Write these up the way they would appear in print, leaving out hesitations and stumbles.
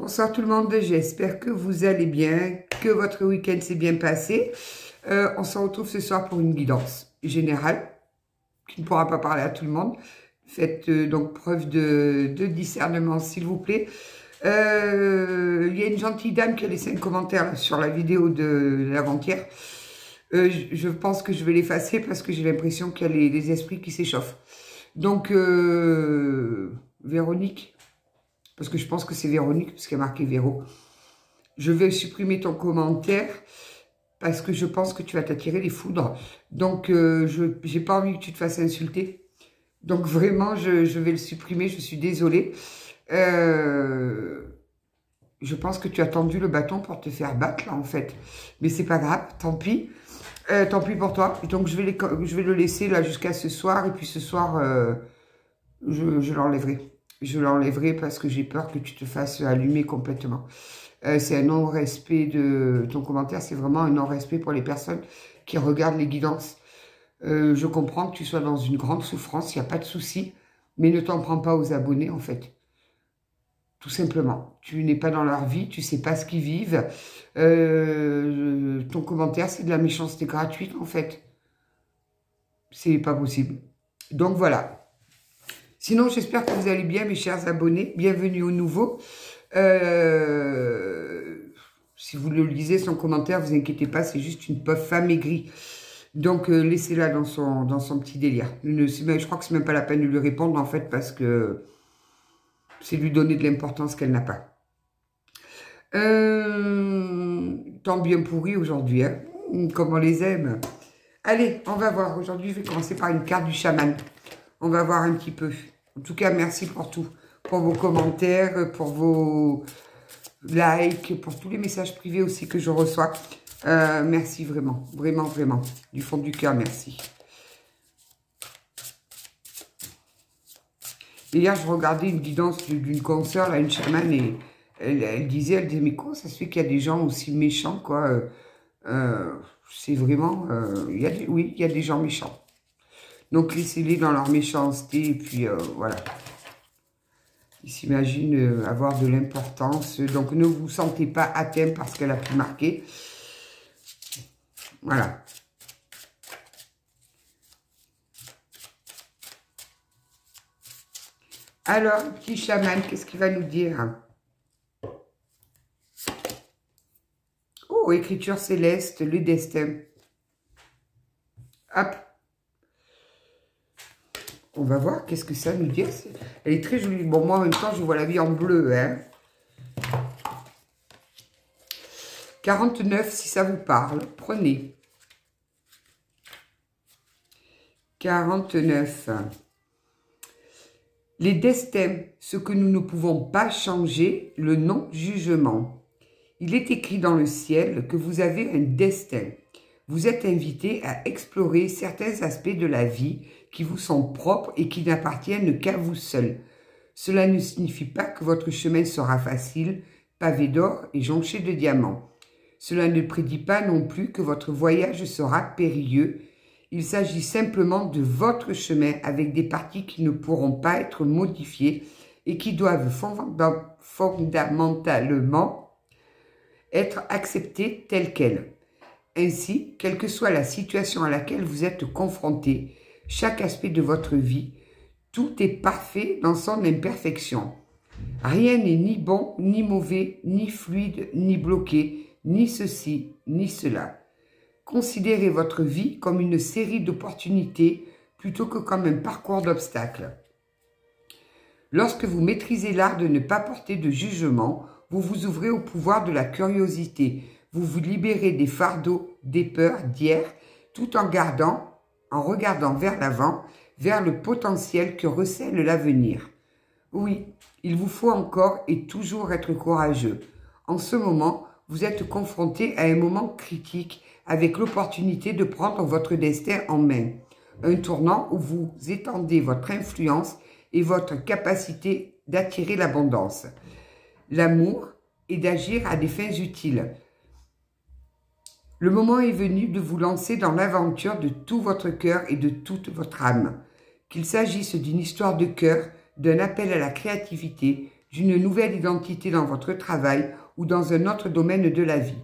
Bonsoir tout le monde, j'espère que vous allez bien, que votre week-end s'est bien passé. On se retrouve ce soir pour une guidance générale, qui ne pourra pas parler à tout le monde. Faites donc preuve de discernement s'il vous plaît. Il y a une gentille dame qui a laissé un commentaire là, sur la vidéo de l'avant-hier. Je pense que je vais l'effacer parce que j'ai l'impression qu'il y a les esprits qui s'échauffent. Donc, Véronique, parce que je pense que c'est Véronique, parce qu'il y a marqué Véro. Je vais supprimer ton commentaire parce que je pense que tu vas t'attirer les foudres. Donc, je n'ai pas envie que tu te fasses insulter. Donc, vraiment, je vais le supprimer. Je suis désolée. Je pense que tu as tendu le bâton pour te faire battre, là, en fait. Mais c'est pas grave, tant pis. Tant pis pour toi. Donc, je vais le laisser, là, jusqu'à ce soir. Et puis, ce soir, je l'enlèverai. Je l'enlèverai parce que j'ai peur que tu te fasses allumer complètement. C'est un non-respect de ton commentaire. C'est vraiment un non-respect pour les personnes qui regardent les guidances. Je comprends que tu sois dans une grande souffrance. Il n'y a pas de souci. Mais ne t'en prends pas aux abonnés, en fait. Tout simplement. Tu n'es pas dans leur vie. Tu ne sais pas ce qu'ils vivent. Ton commentaire, c'est de la méchanceté gratuite, en fait. C'est pas possible. Donc, voilà. Sinon, j'espère que vous allez bien, mes chers abonnés. Bienvenue aux nouveaux. Si vous le lisez, son commentaire, vous inquiétez pas, c'est juste une pauvre femme aigrie. Donc, laissez-la dans son petit délire. Je crois que c'est même pas la peine de lui répondre, en fait, parce que c'est lui donner de l'importance qu'elle n'a pas. Tant bien pourri aujourd'hui, hein, comme on les aime. Allez, on va voir. Aujourd'hui, je vais commencer par une carte du chaman. On va voir un petit peu. En tout cas, merci pour tout. Pour vos commentaires, pour vos likes, pour tous les messages privés aussi que je reçois. Merci vraiment. Vraiment, vraiment. Du fond du cœur, merci. Hier, je regardais une guidance d'une consoeur, là, une chamane, et elle disait, mais quoi, ça se fait qu'il y a des gens aussi méchants, quoi. C'est vraiment... oui, il y a des gens méchants. Donc, laissez-les dans leur méchanceté, et puis, voilà. Ils s'imaginent avoir de l'importance. Donc, ne vous sentez pas atteint parce qu'elle a pu marquer. Voilà. Alors, petit chaman, qu'est-ce qu'il va nous dire? Oh, écriture céleste, le destin. Hop. On va voir qu'est-ce que ça nous dit. Elle est très jolie. Bon, moi, en même temps, je vois la vie en bleu. Hein. 49, si ça vous parle, prenez. 49. Les destins, ce que nous ne pouvons pas changer, le non-jugement. Il est écrit dans le ciel que vous avez un destin. Vous êtes invité à explorer certains aspects de la vie qui vous sont propres et qui n'appartiennent qu'à vous seul. Cela ne signifie pas que votre chemin sera facile, pavé d'or et jonché de diamants. Cela ne prédit pas non plus que votre voyage sera périlleux. Il s'agit simplement de votre chemin avec des parties qui ne pourront pas être modifiées et qui doivent fondamentalement être acceptées telles quelles. Ainsi, quelle que soit la situation à laquelle vous êtes confronté, chaque aspect de votre vie, tout est parfait dans son imperfection. Rien n'est ni bon, ni mauvais, ni fluide, ni bloqué, ni ceci, ni cela. Considérez votre vie comme une série d'opportunités plutôt que comme un parcours d'obstacles. Lorsque vous maîtrisez l'art de ne pas porter de jugement, vous vous ouvrez au pouvoir de la curiosité. Vous vous libérez des fardeaux, des peurs d'hier, tout en regardant vers l'avant, vers le potentiel que recèle l'avenir. Oui, il vous faut encore et toujours être courageux. En ce moment, vous êtes confronté à un moment critique avec l'opportunité de prendre votre destin en main. Un tournant où vous étendez votre influence et votre capacité d'attirer l'abondance, l'amour et d'agir à des fins utiles. Le moment est venu de vous lancer dans l'aventure de tout votre cœur et de toute votre âme. Qu'il s'agisse d'une histoire de cœur, d'un appel à la créativité, d'une nouvelle identité dans votre travail ou dans un autre domaine de la vie.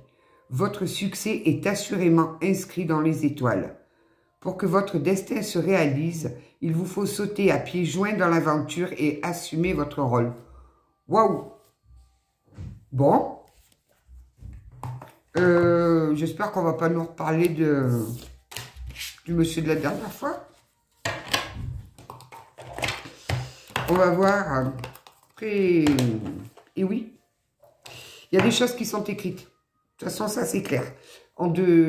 Votre succès est assurément inscrit dans les étoiles. Pour que votre destin se réalise, il vous faut sauter à pieds joints dans l'aventure et assumer votre rôle. Waouh! Bon. J'espère qu'on ne va pas nous reparler du monsieur de la dernière fois. On va voir. Et oui, il y a des choses qui sont écrites. De toute façon, ça c'est clair.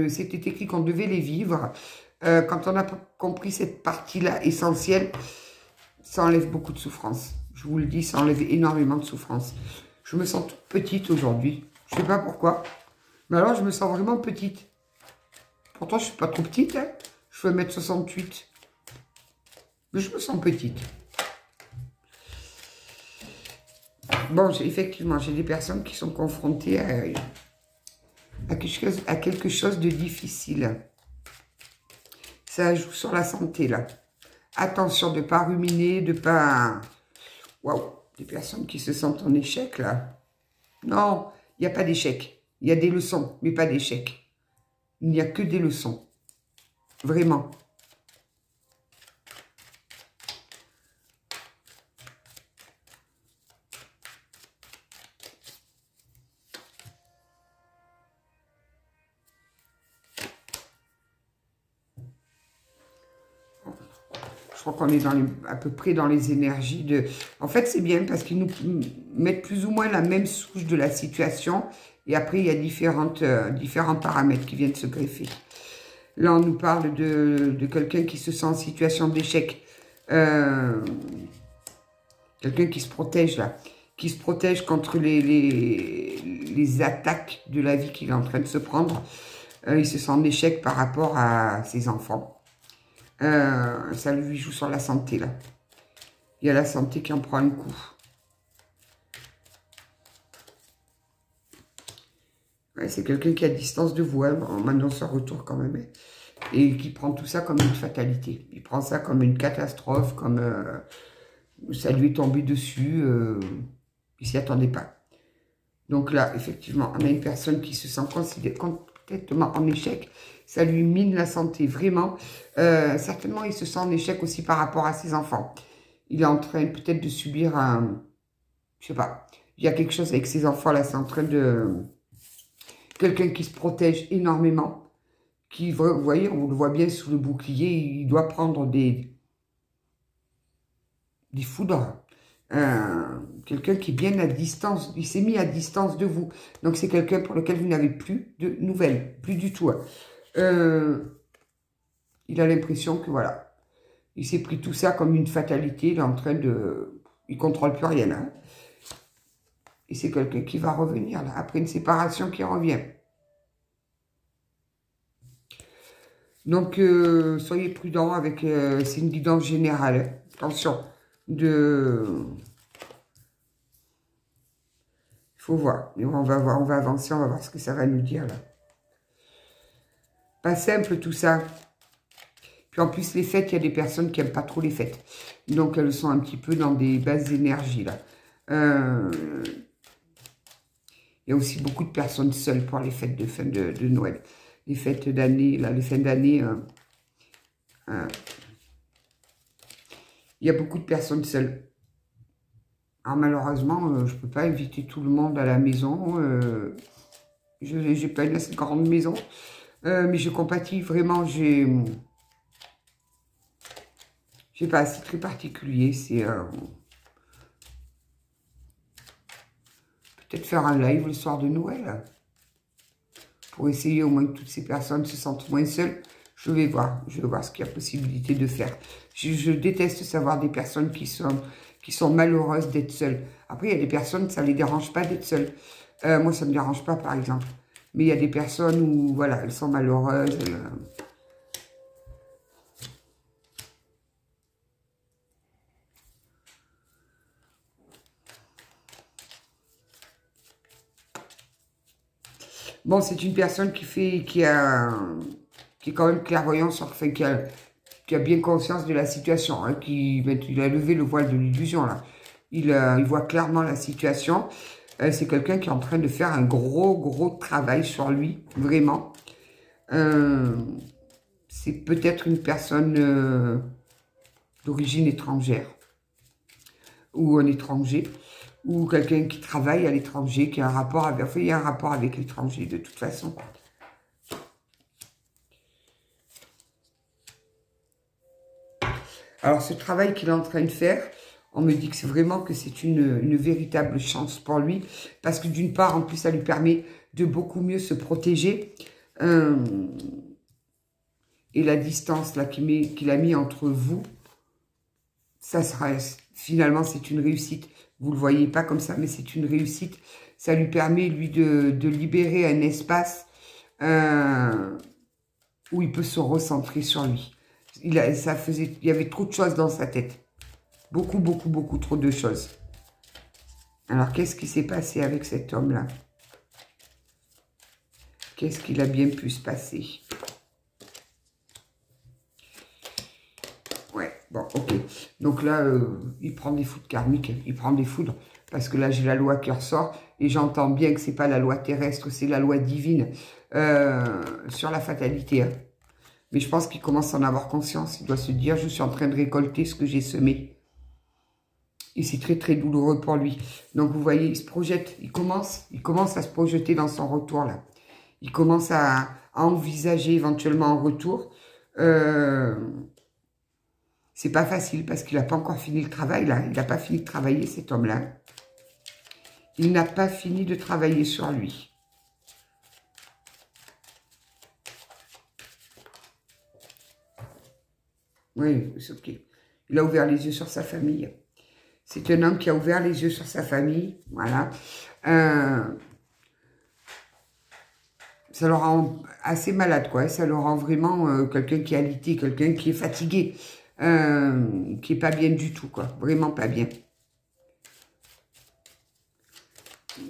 C'était écrit qu'on devait les vivre. Quand on a compris cette partie-là essentielle, ça enlève beaucoup de souffrance. Je vous le dis, ça enlève énormément de souffrance. Je me sens toute petite aujourd'hui. Je ne sais pas pourquoi. Mais alors, je me sens vraiment petite. Pourtant, je ne suis pas trop petite. Hein. Je fais 1m68. Mais je me sens petite. Bon, effectivement, j'ai des personnes qui sont confrontées à quelque chose de difficile. Ça joue sur la santé, là. Attention de ne pas ruminer, de ne pas... Waouh, des personnes qui se sentent en échec, là. Non, il n'y a pas d'échec. Il y a des leçons, mais pas d'échec. Il n'y a que des leçons. Vraiment. Je crois qu'on est à peu près dans les énergies de... En fait, c'est bien parce qu'ils nous mettent plus ou moins la même souche de la situation. Et après, il y a différents paramètres qui viennent se greffer. Là, on nous parle de quelqu'un qui se sent en situation d'échec. Quelqu'un qui se protège, là. Qui se protège contre les attaques de la vie qu'il est en train de se prendre. Il se sent en échec par rapport à ses enfants. Ça lui joue sur la santé, là. Il y a la santé qui en prend un coup. Ouais, c'est quelqu'un qui est à distance de vous, hein. Bon, maintenant son retour quand même. Hein. Et qui prend tout ça comme une fatalité. Il prend ça comme une catastrophe, comme ça lui est tombé dessus. Il s'y attendait pas. Donc là, effectivement, on a une personne qui se sent complètement en échec. Ça lui mine la santé, vraiment. Certainement, il se sent en échec aussi par rapport à ses enfants. Il est en train peut-être de subir un... Je sais pas. Il y a quelque chose avec ses enfants, là. C'est en train de... Quelqu'un qui se protège énormément. Qui, vous voyez, on le voit bien sous le bouclier. Il doit prendre des foudres. Quelqu'un qui est bien à distance. Il s'est mis à distance de vous. Donc, c'est quelqu'un pour lequel vous n'avez plus de nouvelles. Plus du tout. Hein. Il a l'impression que voilà, il s'est pris tout ça comme une fatalité, il est en train de... Il contrôle plus rien, hein. Et c'est quelqu'un qui va revenir, là, après une séparation qui revient. Donc, soyez prudents avec... c'est une guidance générale, hein. Attention, Il faut voir, mais on va voir, on va avancer, on va voir ce que ça va nous dire, là. Pas simple tout ça. Puis en plus, les fêtes, il y a des personnes qui n'aiment pas trop les fêtes. Donc, elles sont un petit peu dans des basses énergies, là. Il y a aussi beaucoup de personnes seules pour les fêtes de fin de Noël. Les fêtes d'année, là, les fins d'année. Il y a beaucoup de personnes seules. Alors, malheureusement, je ne peux pas inviter tout le monde à la maison. Je n'ai pas une assez grande maison. Mais je compatis vraiment, j'ai pas, c'est très particulier, c'est peut-être faire un live le soir de Noël, pour essayer au moins que toutes ces personnes se sentent moins seules. Je vais voir ce qu'il y a possibilité de faire. Je déteste savoir des personnes qui sont malheureuses d'être seules. Après, il y a des personnes, ça ne les dérange pas d'être seules. Moi, ça ne me dérange pas, par exemple. Mais il y a des personnes où, voilà, elles sont malheureuses. Bon, c'est une personne qui est quand même clairvoyante, enfin, qui a bien conscience de la situation, hein, il a levé le voile de l'illusion, là. Il voit clairement la situation. C'est quelqu'un qui est en train de faire un gros travail sur lui, vraiment. C'est peut-être une personne d'origine étrangère ou un étranger ou quelqu'un qui travaille à l'étranger, qui a un rapport avec, enfin, il y a un rapport avec l'étranger de toute façon. Alors ce travail qu'il est en train de faire, on me dit que c'est vraiment que c'est une véritable chance pour lui, parce que d'une part, en plus, ça lui permet de beaucoup mieux se protéger. Et la distance là qu'il a mis entre vous, ça sera, finalement, c'est une réussite. Vous le voyez pas comme ça, mais c'est une réussite. Ça lui permet, lui, de libérer un espace où il peut se recentrer sur lui. Il y avait trop de choses dans sa tête. Beaucoup trop de choses. Alors, qu'est-ce qui s'est passé avec cet homme-là? Qu'est-ce qu'il a bien pu se passer? Ouais, bon, ok. Donc là, il prend des foudres karmiques. Il prend des foudres. Parce que là, j'ai la loi qui ressort. Et j'entends bien que c'est pas la loi terrestre, c'est la loi divine sur la fatalité. Hein. Mais je pense qu'il commence à en avoir conscience. Il doit se dire, je suis en train de récolter ce que j'ai semé. Et c'est très douloureux pour lui. Donc vous voyez, il se projette. Il commence à se projeter dans son retour là. Il commence à envisager éventuellement un retour. C'est pas facile parce qu'il n'a pas encore fini le travail là. Il n'a pas fini de travailler cet homme-là. Il n'a pas fini de travailler sur lui. Oui, c'est ok. Il a ouvert les yeux sur sa famille. C'est un homme qui a ouvert les yeux sur sa famille. Voilà. Ça le rend assez malade, quoi. Ça le rend vraiment quelqu'un qui est alité, quelqu'un qui est fatigué, qui est pas bien du tout, quoi. Vraiment pas bien.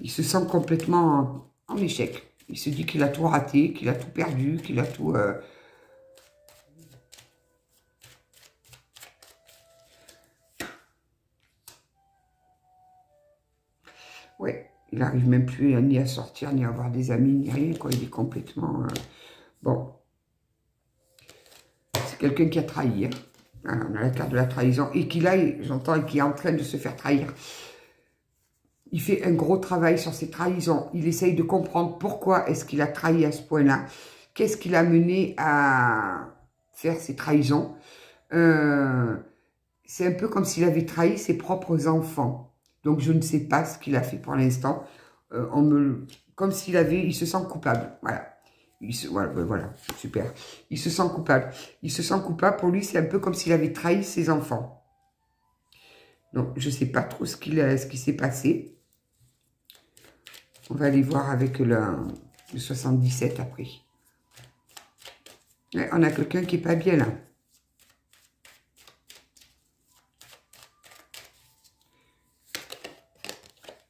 Il se sent complètement en échec. Il se dit qu'il a tout raté, qu'il a tout perdu, qu'il a tout... Ouais, il n'arrive même plus ni à sortir, ni à avoir des amis, ni rien, quoi. Il est complètement... Bon. C'est quelqu'un qui a trahi, hein. Voilà, on a la carte de la trahison. Et qu'il a, j'entends, qui est en train de se faire trahir. Il fait un gros travail sur ses trahisons. Il essaye de comprendre pourquoi est-ce qu'il a trahi à ce point-là. Qu'est-ce qui l'a mené à faire ces trahisons. C'est un peu comme s'il avait trahi ses propres enfants. Donc, je ne sais pas ce qu'il a fait pour l'instant. Comme il se sent coupable. Voilà. Voilà, super. Il se sent coupable. Il se sent coupable. Pour lui, c'est un peu comme s'il avait trahi ses enfants. Donc, je ne sais pas trop ce qui s'est passé. On va aller voir avec le 77 après. Ouais, on a quelqu'un qui n'est pas bien là.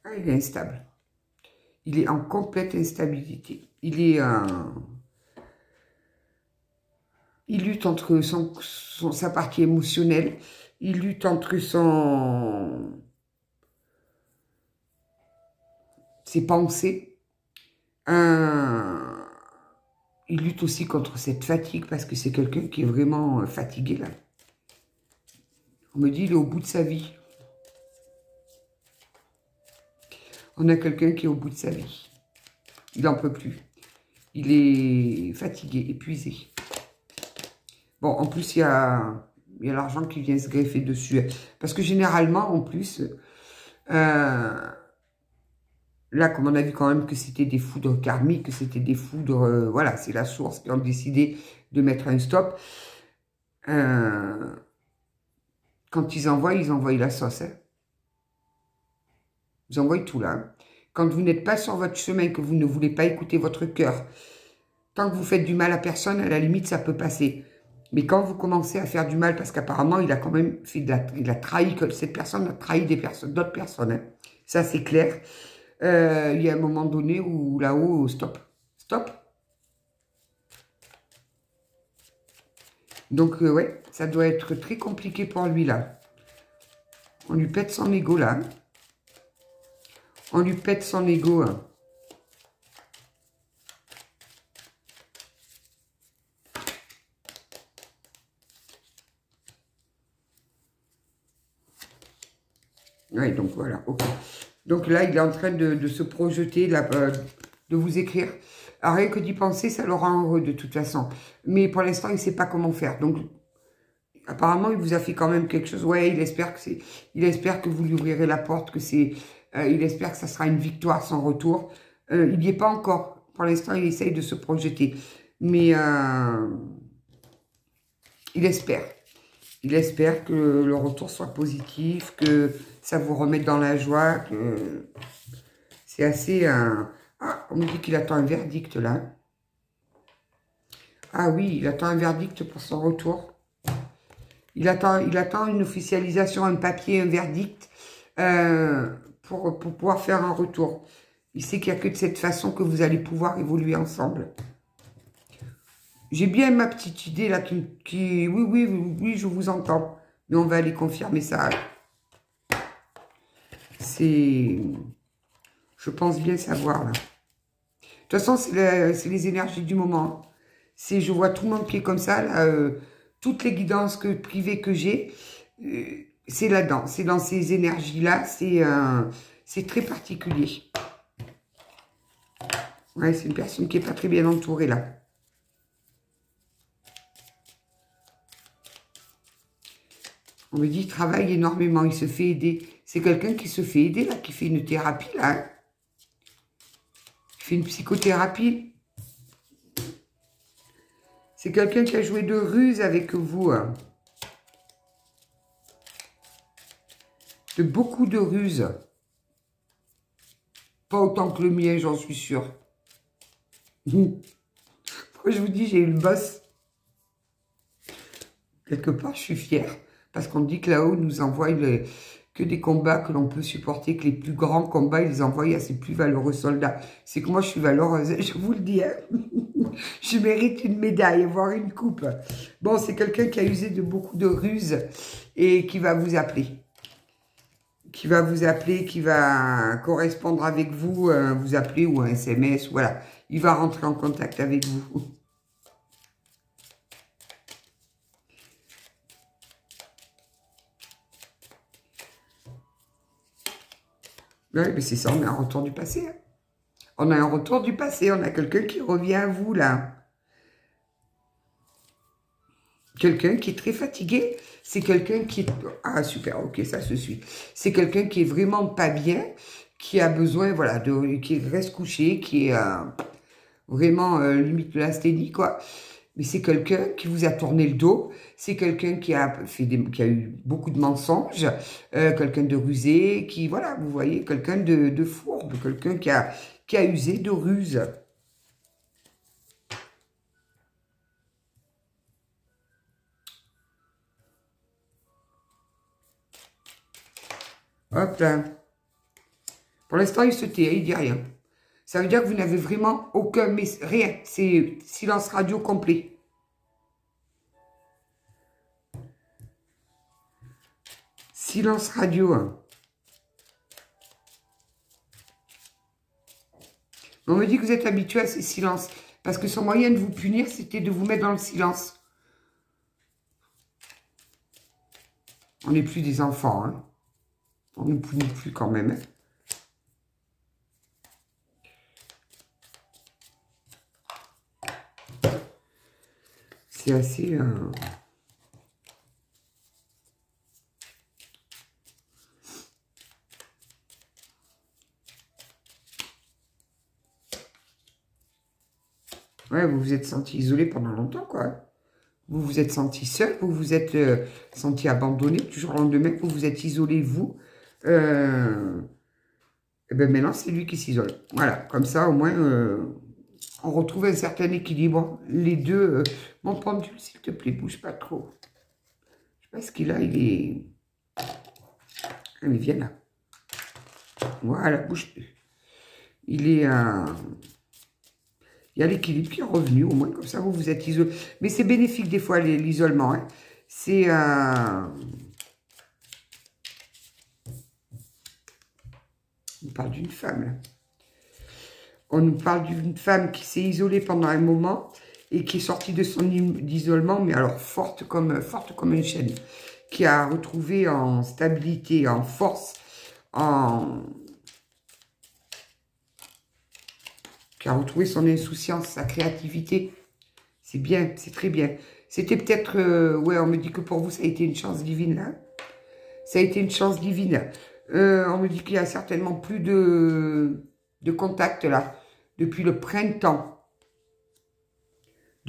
Ah, il est instable. Il est en complète instabilité. Il lutte entre sa partie émotionnelle. Il lutte entre ses pensées. Il lutte aussi contre cette fatigue parce que c'est quelqu'un qui est vraiment fatigué là. On me dit il est au bout de sa vie. On a quelqu'un qui est au bout de sa vie. Il n'en peut plus. Il est fatigué, épuisé. Bon, en plus, il y a l'argent qui vient se greffer dessus. Parce que généralement, en plus, là, comme on a vu quand même que c'était des foudres karmiques, que c'était des foudres, voilà, c'est la source qui ont décidé de mettre un stop. Quand ils envoient la sauce. Hein. Ils envoient tout là. Quand vous n'êtes pas sur votre chemin, que vous ne voulez pas écouter votre cœur, tant que vous faites du mal à personne, à la limite, ça peut passer. Mais quand vous commencez à faire du mal, parce qu'apparemment, il a quand même fait il a trahi, que cette personne a trahi d'autres personnes. Hein. Ça, c'est clair. Il y a un moment donné où là-haut, stop. Stop. Donc, ouais, ça doit être très compliqué pour lui, là. On lui pète son ego, là. On lui pète son ego. Hein. Oui, donc voilà, ok. Donc là, il est en train de se projeter, là, de vous écrire. Alors, rien que d'y penser, ça le rend heureux de toute façon. Mais pour l'instant, il ne sait pas comment faire. Donc, apparemment, il vous a fait quand même quelque chose. Ouais, il espère que vous lui ouvrirez la porte, que c'est... il espère que ça sera une victoire, son retour. Il n'y est pas encore. Pour l'instant, il essaye de se projeter. Mais il espère. Il espère que le retour soit positif, que ça vous remette dans la joie, que c'est assez... Ah, on me dit qu'il attend un verdict, là. Ah oui, il attend un verdict pour son retour. Il attend une officialisation, un papier, un verdict pour pouvoir faire un retour. Il sait qu'il n'y a que de cette façon que vous allez pouvoir évoluer ensemble. J'ai bien ma petite idée là qui... Oui, je vous entends. Mais on va aller confirmer ça. C'est... Je pense bien savoir là. De toute façon, c'est les énergies du moment. Je vois tout le monde qui est comme ça. Là, toutes les guidances privées que j'ai, c'est là-dedans. C'est dans ces énergies-là. C'est très particulier. Ouais, c'est une personne qui n'est pas très bien entourée là. On me dit, il travaille énormément, il se fait aider. C'est quelqu'un qui se fait aider là, qui fait une thérapie là. Hein. Il fait une psychothérapie. C'est quelqu'un qui a joué de ruse avec vous. Hein. De beaucoup de ruses. Pas autant que le mien, j'en suis sûre. Moi, je vous dis, j'ai eu le boss. Quelque part, je suis fière. Parce qu'on dit que là-haut, nous envoie que des combats que l'on peut supporter, que les plus grands combats, ils les envoient à ses plus valeureux soldats. C'est que moi, je suis valeureuse, je vous le dis. Hein. Je mérite une médaille, voire une coupe. Bon, c'est quelqu'un qui a usé de beaucoup de ruses et qui va vous appeler. Qui va correspondre avec vous, vous appeler ou un SMS, voilà. Il va rentrer en contact avec vous. Oui, mais c'est ça, on a un retour du passé. Hein. On a un retour du passé, on a quelqu'un qui revient à vous, là. Quelqu'un qui est très fatigué, c'est quelqu'un qui est... Ah, super, ok, ça se suit. C'est quelqu'un qui est vraiment pas bien, qui a besoin, voilà, qui reste couché, qui est vraiment limite de l'asthénie, quoi. Mais c'est quelqu'un qui vous a tourné le dos, c'est quelqu'un qui a eu beaucoup de mensonges, quelqu'un de rusé, qui, voilà, vous voyez, quelqu'un de fourbe, quelqu'un qui a usé de ruse. Hop là. Pour l'instant, il se tait, il dit rien. Ça veut dire que vous n'avez vraiment aucun... Rien, c'est silence radio complet. Silence radio. Hein. On me dit que vous êtes habitué à ces silences. Parce que son moyen de vous punir, c'était de vous mettre dans le silence. On n'est plus des enfants. Hein. On ne punit plus quand même. Hein. C'est assez... Ouais, vous vous êtes senti isolé pendant longtemps, quoi. Vous vous êtes senti seul, vous vous êtes senti abandonné. Du jour au lendemain, vous vous êtes isolé, vous. Et bien maintenant, c'est lui qui s'isole. Voilà, comme ça, au moins, on retrouve un certain équilibre. Les deux... mon pendule, s'il te plaît, bouge pas trop. Je sais pas ce qu'il a, il est... Allez, viens là. Voilà, bouge plus. Il est... Il y a l'équilibre qui est revenu, au moins, comme ça, vous vous êtes isolé. Mais c'est bénéfique, des fois, l'isolement. Hein. C'est... On parle d'une femme, là. On nous parle d'une femme qui s'est isolée pendant un moment et qui est sortie de son isolement, mais alors forte comme une chaîne, qui a retrouvé en stabilité, en force, qui a retrouvé son insouciance, sa créativité. C'est bien, c'est très bien. C'était peut-être, ouais, on me dit que pour vous, ça a été une chance divine, là. Ça a été une chance divine. On me dit qu'il y a certainement plus de contact, là, depuis le printemps.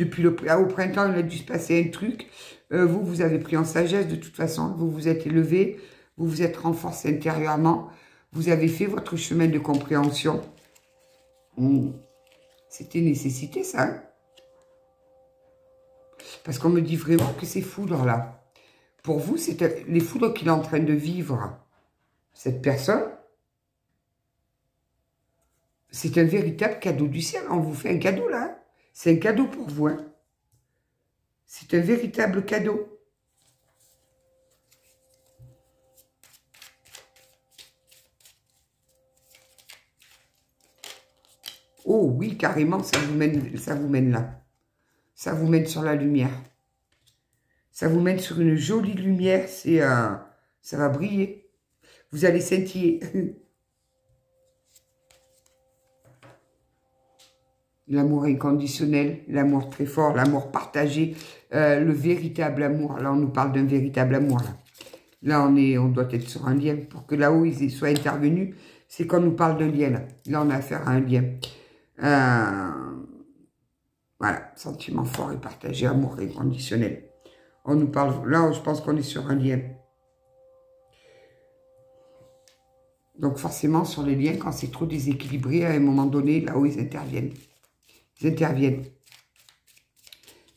Au printemps, il a dû se passer un truc. Vous avez pris en sagesse de toute façon. Vous vous êtes élevé. Vous vous êtes renforcé intérieurement. Vous avez fait votre chemin de compréhension. C'était nécessité, ça. Hein, parce qu'on me dit vraiment que ces foudres-là, pour vous, c'est les foudres qu'il est en train de vivre, cette personne, c'est un véritable cadeau du ciel. On vous fait un cadeau, là. C'est un cadeau pour vous. Hein. C'est un véritable cadeau. Oh oui, carrément, ça vous mène là. Ça vous mène sur la lumière. Ça vous mène sur une jolie lumière. Ça va briller. Vous allez scintiller. L'amour inconditionnel, l'amour très fort, l'amour partagé, le véritable amour. Là, on nous parle d'un véritable amour. Là, on doit être sur un lien. Pour que là-haut, ils soient intervenus, c'est qu'on nous parle d'un lien. Là, on a affaire à un lien. Voilà, sentiment fort et partagé, amour inconditionnel. On nous parle, là, je pense qu'on est sur un lien. Donc, forcément, sur les liens, quand c'est trop déséquilibré, à un moment donné, là où ils interviennent. Ils interviennent.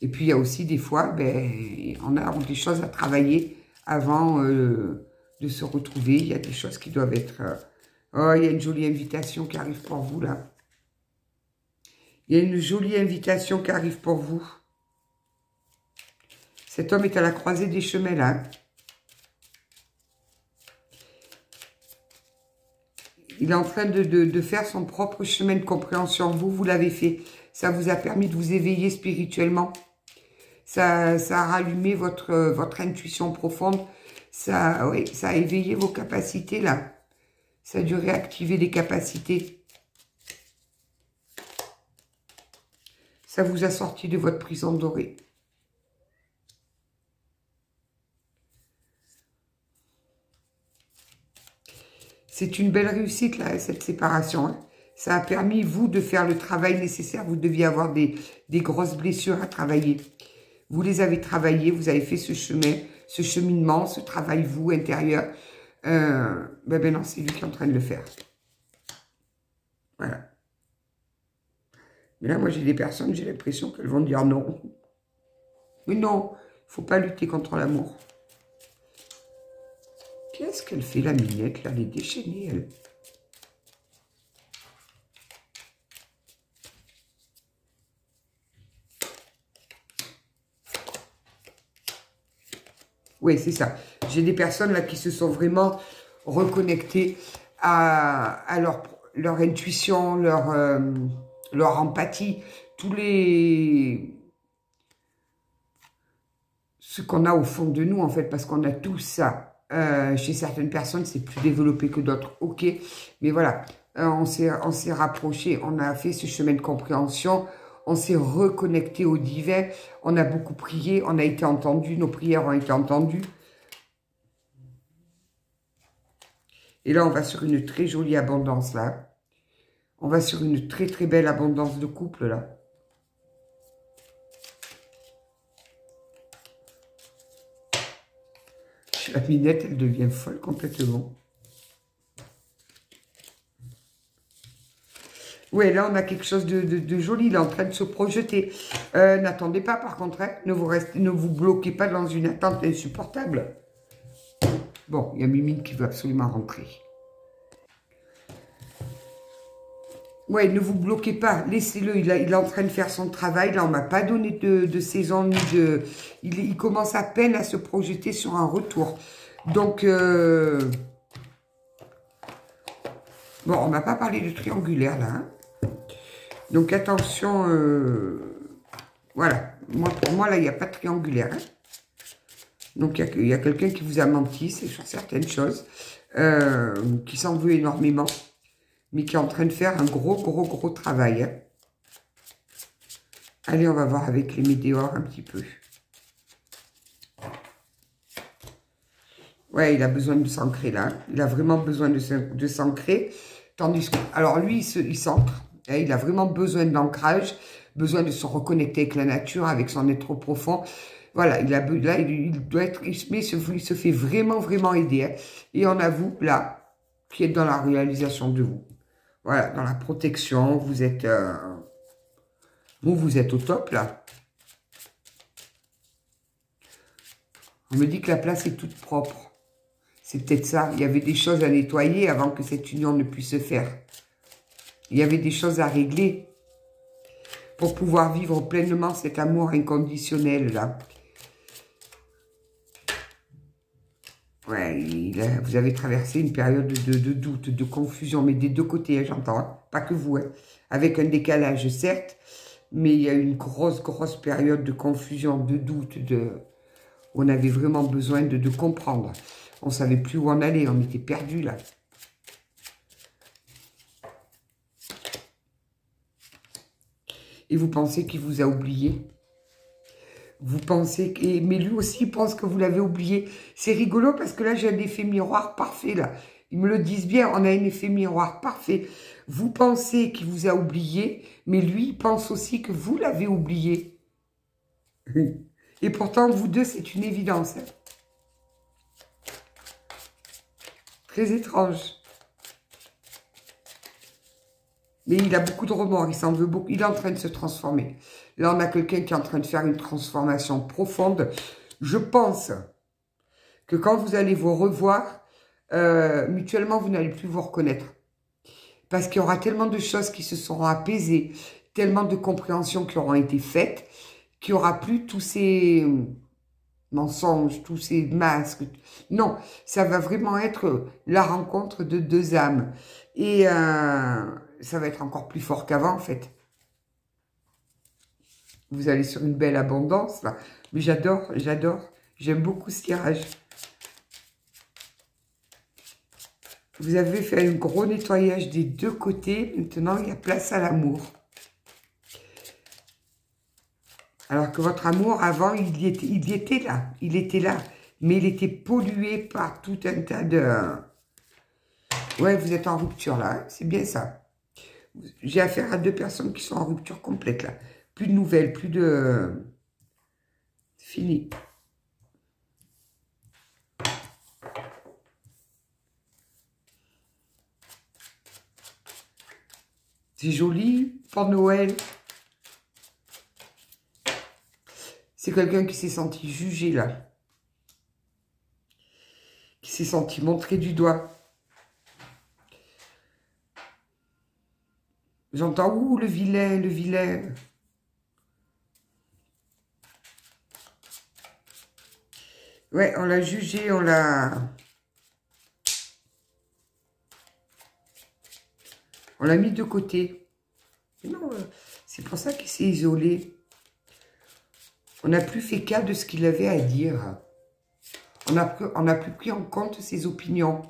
Et puis, il y a aussi des fois, ben, on a des choses à travailler avant de se retrouver. Il y a des choses qui doivent être... oh, il y a une jolie invitation qui arrive pour vous, là. Il y a une jolie invitation qui arrive pour vous. Cet homme est à la croisée des chemins, là. Il est en train de faire son propre chemin de compréhension. Vous l'avez fait. Ça vous a permis de vous éveiller spirituellement. Ça a rallumé votre intuition profonde. Oui, ça a éveillé vos capacités, là. Ça a dû réactiver des capacités. Ça vous a sorti de votre prison dorée. C'est une belle réussite, là, cette séparation. Hein. Ça a permis, vous, de faire le travail nécessaire. Vous deviez avoir des grosses blessures à travailler. Vous les avez travaillées, vous avez fait ce chemin, ce cheminement, ce travail, vous, intérieur. Ben non, c'est lui qui est en train de le faire. Voilà. Mais là, moi, j'ai des personnes, j'ai l'impression qu'elles vont dire non. Mais non, il ne faut pas lutter contre l'amour. Qu'est-ce qu'elle fait, la minette, là? Elle est déchaînée, elle. Oui, c'est ça. J'ai des personnes, là, qui se sont vraiment reconnectées à leur intuition, leur empathie, ce qu'on a au fond de nous, en fait, parce qu'on a tout ça. Chez certaines personnes, c'est plus développé que d'autres, ok. Mais voilà, on s'est rapprochés, on a fait ce chemin de compréhension, on s'est reconnecté au divin, on a beaucoup prié, on a été entendu, nos prières ont été entendues. Et là, on va sur une très jolie abondance, là. On va sur une très, très belle abondance de couple, là. La minette, elle devient folle complètement. Ouais, là, on a quelque chose de joli. Il est en train de se projeter. N'attendez pas, par contre. Hein, ne vous bloquez pas dans une attente insupportable. Bon, il y a Mimine qui veut absolument rentrer. Ouais, ne vous bloquez pas. Laissez-le. Il est en train de faire son travail. Là, on ne m'a pas donné de saison ni de... Il commence à peine à se projeter sur un retour. Donc... Bon, on ne m'a pas parlé de triangulaire, là. Hein. Donc, attention, voilà. Pour moi, là, il n'y a pas de triangulaire. Hein. Donc, il y a quelqu'un qui vous a menti, c'est sur certaines choses, qui s'en veut énormément, mais qui est en train de faire un gros travail. Hein. Allez, on va voir avec les météores un petit peu. Ouais, il a besoin de s'ancrer là. Il a vraiment besoin de s'ancrer. Tandis que, alors lui, il s'ancre. Il a vraiment besoin d'ancrage, besoin de se reconnecter avec la nature, avec son être profond. Voilà, là, il doit être, il se fait vraiment aider. Hein. Et on a vous, là, qui êtes dans la réalisation de vous. Voilà, dans la protection, vous êtes au top, là. On me dit que la place est toute propre. C'est peut-être ça. Il y avait des choses à nettoyer avant que cette union ne puisse se faire. Il y avait des choses à régler pour pouvoir vivre pleinement cet amour inconditionnel, là. Ouais, vous avez traversé une période de doute, de confusion, mais des deux côtés, hein, j'entends. Hein, pas que vous, hein, avec un décalage, certes, mais il y a une grosse période de confusion, de doute, on avait vraiment besoin de comprendre. On ne savait plus où on allait, on était perdus là. Et vous pensez qu'il vous a oublié? Vous pensez que... Mais lui aussi pense que vous l'avez oublié. C'est rigolo parce que là, j'ai un effet miroir parfait là. Ils me le disent bien, on a un effet miroir parfait. Vous pensez qu'il vous a oublié, mais lui, il pense aussi que vous l'avez oublié. Et pourtant, vous deux, c'est une évidence. Hein. Très étrange. Mais il a beaucoup de remords, il s'en veut beaucoup. Il est en train de se transformer. Là, on a quelqu'un qui est en train de faire une transformation profonde. Je pense que quand vous allez vous revoir, mutuellement, vous n'allez plus vous reconnaître. Parce qu'il y aura tellement de choses qui se seront apaisées, tellement de compréhensions qui auront été faites, qu'il n'y aura plus tous ces mensonges, tous ces masques. Non, ça va vraiment être la rencontre de deux âmes. Et ça va être encore plus fort qu'avant, en fait. Vous allez sur une belle abondance, là. Mais j'adore. J'aime beaucoup ce tirage. Vous avez fait un gros nettoyage des deux côtés. Maintenant, il y a place à l'amour. Alors que votre amour, avant, il était là. Il était là. Mais il était pollué par tout un tas de... Ouais, vous êtes en rupture, là. Hein, c'est bien ça. J'ai affaire à deux personnes qui sont en rupture complète, là. Plus de nouvelles, plus de... Fini. C'est joli pour Noël. C'est quelqu'un qui s'est senti jugé, là. Qui s'est senti montré du doigt. J'entends, ouh, le vilain, le vilain. Ouais, on l'a jugé, on l'a mis de côté. Non, c'est pour ça qu'il s'est isolé. On n'a plus fait cas de ce qu'il avait à dire. On n'a plus pris en compte ses opinions.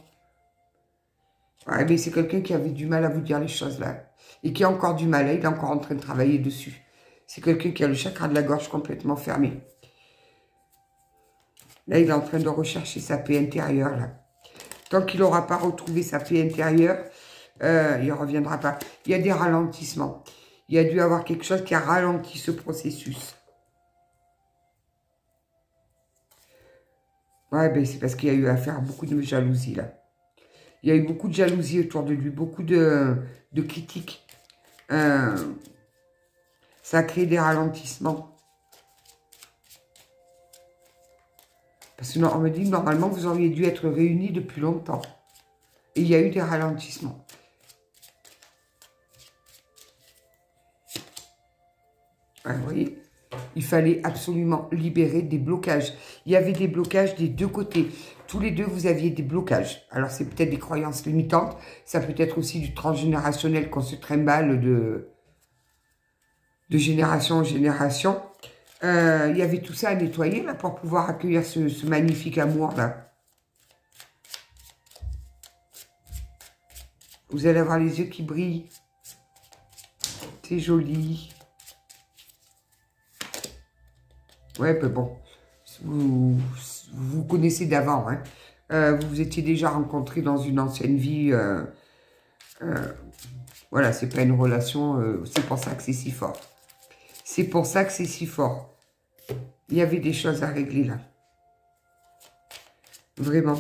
Ouais, mais c'est quelqu'un qui avait du mal à vous dire les choses, là. Et qui a encore du mal, hein, il est encore en train de travailler dessus. C'est quelqu'un qui a le chakra de la gorge complètement fermé. Là, il est en train de rechercher sa paix intérieure, là. Tant qu'il n'aura pas retrouvé sa paix intérieure, il ne reviendra pas. Il y a des ralentissements. Il y a dû avoir quelque chose qui a ralenti ce processus. Ouais, ben c'est parce qu'il y a eu affaire à beaucoup de jalousie, là. Il y a eu beaucoup de jalousie autour de lui, beaucoup de critiques. Ça a créé des ralentissements. Parce que on me dit, normalement, vous auriez dû être réunis depuis longtemps. Et il y a eu des ralentissements. Ouais, vous voyez, il fallait absolument libérer des blocages. Il y avait des blocages des deux côtés. tous les deux, vous aviez des blocages. Alors, c'est peut-être des croyances limitantes. Ça peut être aussi du transgénérationnel qu'on se trimballe de génération en génération. Il y avait tout ça à nettoyer, là, pour pouvoir accueillir ce magnifique amour, là. Vous allez avoir les yeux qui brillent. C'est joli. Ouais, mais bon, vous connaissez d'avant, hein. Vous vous étiez déjà rencontrés dans une ancienne vie. Voilà, c'est pas une relation, c'est pour ça que c'est si fort. C'est pour ça que c'est si fort. Il y avait des choses à régler, là. Vraiment.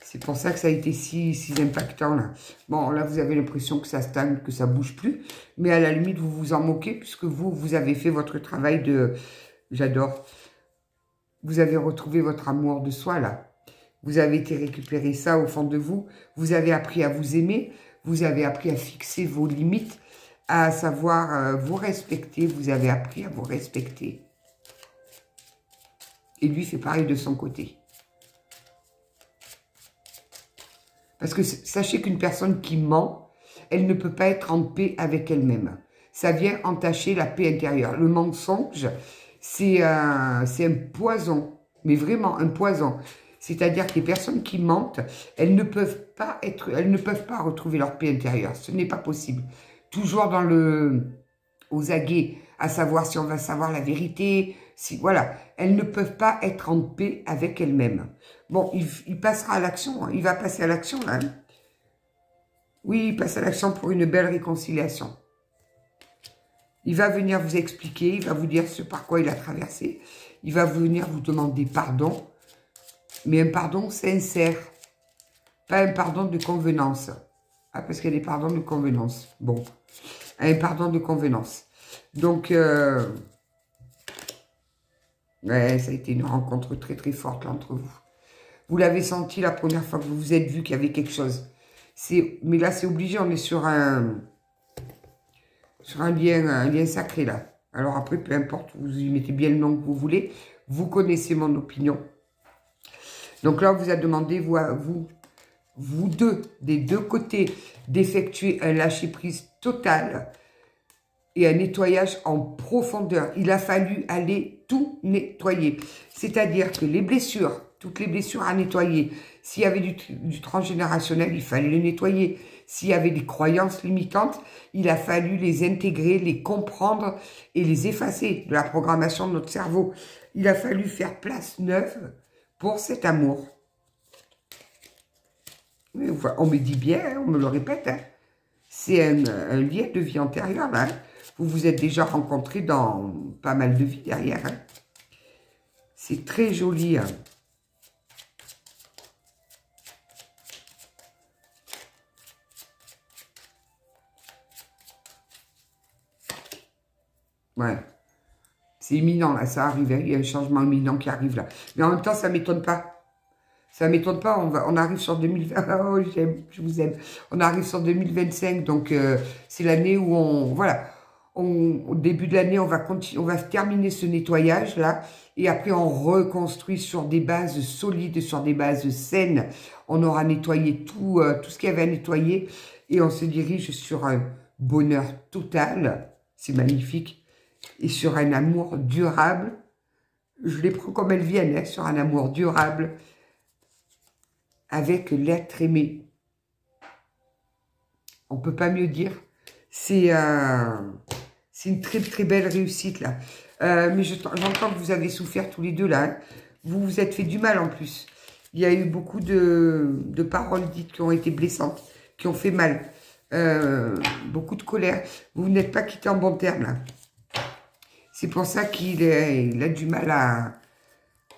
C'est pour ça que ça a été si impactant, là. Bon, là, vous avez l'impression que ça stagne, que ça bouge plus. Mais à la limite, vous vous en moquez, puisque vous avez fait votre travail de... J'adore. Vous avez retrouvé votre amour de soi, là. Vous avez été récupérer ça au fond de vous. Vous avez appris à vous aimer. Vous avez appris à fixer vos limites, à savoir vous respecter. Vous avez appris à vous respecter. Et lui fait pareil de son côté. Parce que sachez qu'une personne qui ment, elle ne peut pas être en paix avec elle-même. Ça vient entacher la paix intérieure. Le mensonge, c'est un poison, mais vraiment un poison. C'est-à-dire que les personnes qui mentent, elles ne peuvent pas retrouver leur paix intérieure. Ce n'est pas possible. Toujours aux aguets, à savoir si on va savoir la vérité. Voilà, elles ne peuvent pas être en paix avec elles-mêmes. Bon, il passera à l'action. Il va passer à l'action, là. Oui, il passe à l'action pour une belle réconciliation. Il va venir vous expliquer, il va vous dire ce par quoi il a traversé. Il va venir vous demander pardon, mais un pardon sincère. Pas un pardon de convenance. Ah, parce qu'il y a des pardons de convenance. Bon, un pardon de convenance. Donc, ouais, ça a été une rencontre très très forte là, entre vous. Vous l'avez senti la première fois que vous vous êtes vu qu'il y avait quelque chose. Mais là, c'est obligé, on est sur un lien sacré là. Alors après, peu importe, vous y mettez bien le nom que vous voulez. Vous connaissez mon opinion. Donc là, on vous a demandé, vous deux, des deux côtés, d'effectuer un lâcher-prise total et un nettoyage en profondeur. Il a fallu aller tout nettoyer. C'est-à-dire que les blessures, toutes les blessures à nettoyer, s'il y avait du transgénérationnel, il fallait les nettoyer. S'il y avait des croyances limitantes, il a fallu les intégrer, les comprendre et les effacer de la programmation de notre cerveau. Il a fallu faire place neuve pour cet amour. On me dit bien, on me le répète, hein. C'est un lien de vie antérieure, là. Vous vous êtes déjà rencontrés dans pas mal de vies derrière, hein. C'est très joli, hein. Ouais. C'est imminent, là, ça arrive. Il y a un changement imminent qui arrive, là. Mais en même temps, ça ne m'étonne pas. Ça ne m'étonne pas. On arrive sur 2020. Oh, je vous aime. On arrive sur 2025. Donc, c'est l'année où voilà. Au début de l'année, on va terminer ce nettoyage, là. Et après, on reconstruit sur des bases solides, sur des bases saines. On aura nettoyé tout ce qu'il y avait à nettoyer. Et on se dirige sur un bonheur total. C'est magnifique. Et sur un amour durable, je les prends comme elles viennent, hein, sur un amour durable, avec l'être aimé. On ne peut pas mieux dire. C'est une très très belle réussite, là. Mais j'entends que vous avez souffert tous les deux, là. Hein. Vous vous êtes fait du mal, en plus. Il y a eu beaucoup de paroles dites qui ont été blessantes, qui ont fait mal. Beaucoup de colère. Vous n'êtes pas quittés en bons termes, là. C'est pour ça qu'il a du mal à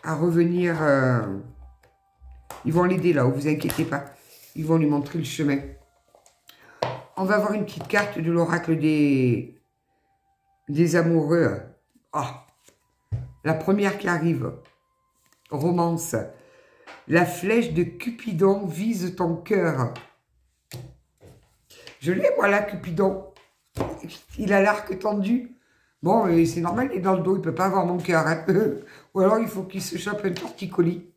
revenir. Ils vont l'aider là, vous inquiétez pas. Ils vont lui montrer le chemin. On va voir une petite carte de l'oracle des amoureux. Oh, la première qui arrive. Romance. La flèche de Cupidon vise ton cœur. Je l'ai, moi, là, Cupidon. Il a l'arc tendu. Bon, c'est normal, il est dans le dos, il ne peut pas avoir mon cœur. Hein. Ou alors, il faut qu'il se chope un torticolis.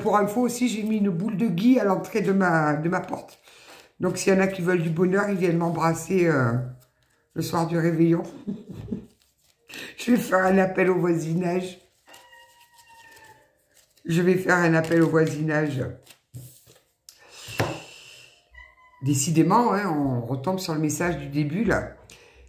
Pour info aussi, j'ai mis une boule de gui à l'entrée de ma porte. Donc, s'il y en a qui veulent du bonheur, ils viennent m'embrasser le soir du réveillon. Je vais faire un appel au voisinage. Je vais faire un appel au voisinage. Décidément, hein, on retombe sur le message du début, là.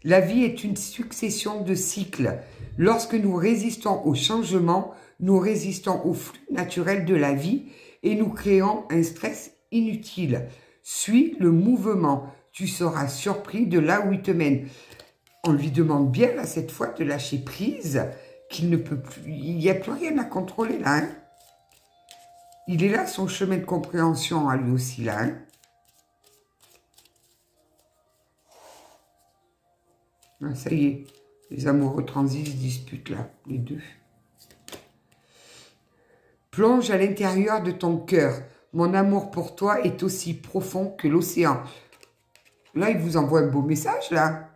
La vie est une succession de cycles. Lorsque nous résistons au changement, nous résistons au flux naturel de la vie et nous créons un stress inutile. Suis le mouvement. Tu seras surpris de là où il te mène. On lui demande bien, là, cette fois, de lâcher prise, qu'il ne peut plus... Il n'y a plus rien à contrôler, là, hein. Il est là, son chemin de compréhension, à lui aussi, là, hein. Ah, ça y est, les amoureux transis se disputent, là, les deux. Plonge à l'intérieur de ton cœur. Mon amour pour toi est aussi profond que l'océan. Là, il vous envoie un beau message, là.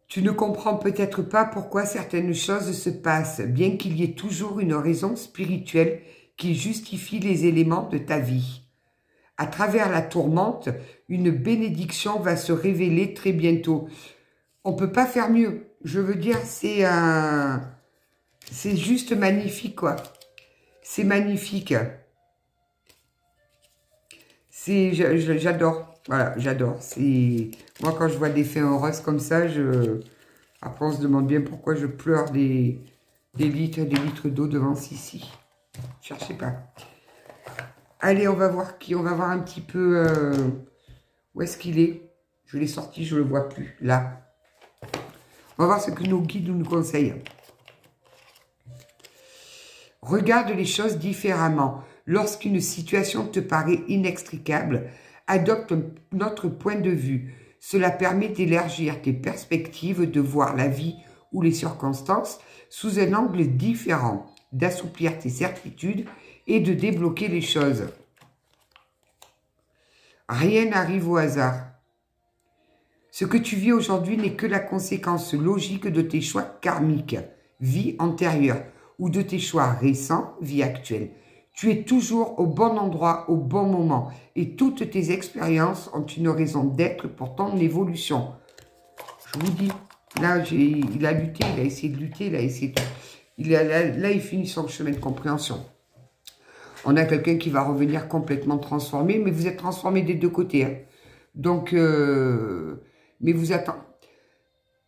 Tu ne comprends peut-être pas pourquoi certaines choses se passent, bien qu'il y ait toujours une raison spirituelle qui justifie les éléments de ta vie. À travers la tourmente, une bénédiction va se révéler très bientôt. On ne peut pas faire mieux. Je veux dire, c'est juste magnifique, quoi. C'est magnifique. J'adore. Voilà, j'adore. Moi, quand je vois des faits heureuses comme ça, après, on se demande bien pourquoi je pleure des litres et des litres d'eau devant Sissi. Cherchez pas. Allez, on va voir qui. On va voir un petit peu où est-ce qu'il est. Je l'ai sorti, je ne le vois plus. Là. On va voir ce que nos guides nous conseillent. Regarde les choses différemment. Lorsqu'une situation te paraît inextricable, adopte notre point de vue. Cela permet d'élargir tes perspectives, de voir la vie ou les circonstances sous un angle différent, d'assouplir tes certitudes et de débloquer les choses. Rien n'arrive au hasard. Ce que tu vis aujourd'hui n'est que la conséquence logique de tes choix karmiques, vie antérieure, ou de tes choix récents, vie actuelle. Tu es toujours au bon endroit, au bon moment, et toutes tes expériences ont une raison d'être pour ton évolution. Je vous dis, là, il a lutté, il a essayé de lutter, il a essayé de... Là, il finit son chemin de compréhension. On a quelqu'un qui va revenir complètement transformé, mais vous êtes transformé des deux côtés. Hein. Donc, mais vous attendez.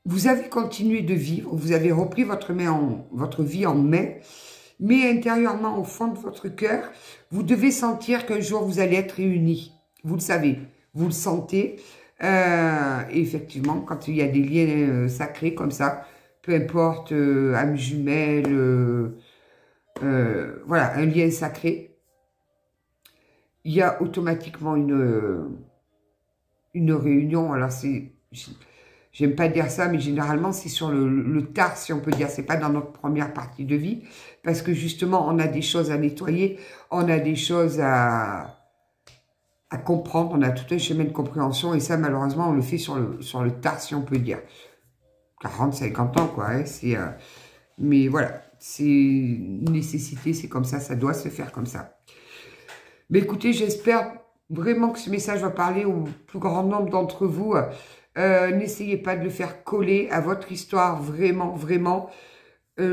Vous avez continué de vivre, vous avez repris votre vie en main, mais intérieurement, au fond de votre cœur, vous devez sentir qu'un jour, vous allez être réunis. Vous le savez, vous le sentez. Et effectivement, quand il y a des liens sacrés comme ça, peu importe, âme jumelle, voilà, un lien sacré, il y a automatiquement une réunion. Alors, j'aime pas dire ça, mais généralement, c'est sur le tard, si on peut dire. C'est pas dans notre première partie de vie. Parce que justement, on a des choses à nettoyer. On a des choses à comprendre. On a tout un chemin de compréhension. Et ça, malheureusement, on le fait sur le tard, si on peut dire. 40, 50 ans, quoi. Hein, mais voilà. C'est une nécessité. C'est comme ça. Ça doit se faire comme ça. Mais écoutez, j'espère vraiment que ce message va parler au plus grand nombre d'entre vous. N'essayez pas de le faire coller à votre histoire, vraiment, vraiment. Des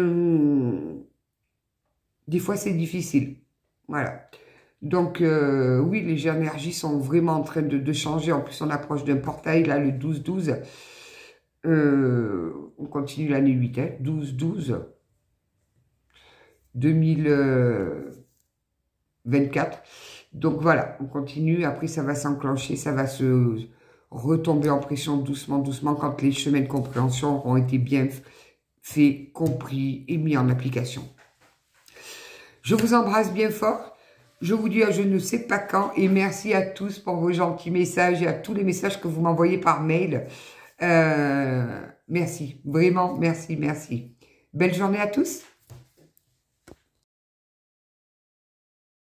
fois, c'est difficile. Voilà. Donc, oui, les énergies sont vraiment en train de changer. En plus, on approche d'un portail, là, le 12-12. On continue l'année 8, hein, 12-12. 2024. Donc, voilà, on continue. Après, ça va s'enclencher, ça va se retomber en pression doucement, doucement, quand les chemins de compréhension auront été bien faits, compris et mis en application. Je vous embrasse bien fort. Je vous dis à je ne sais pas quand. Et merci à tous pour vos gentils messages et à tous les messages que vous m'envoyez par mail. Merci. Vraiment, merci, merci. Belle journée à tous.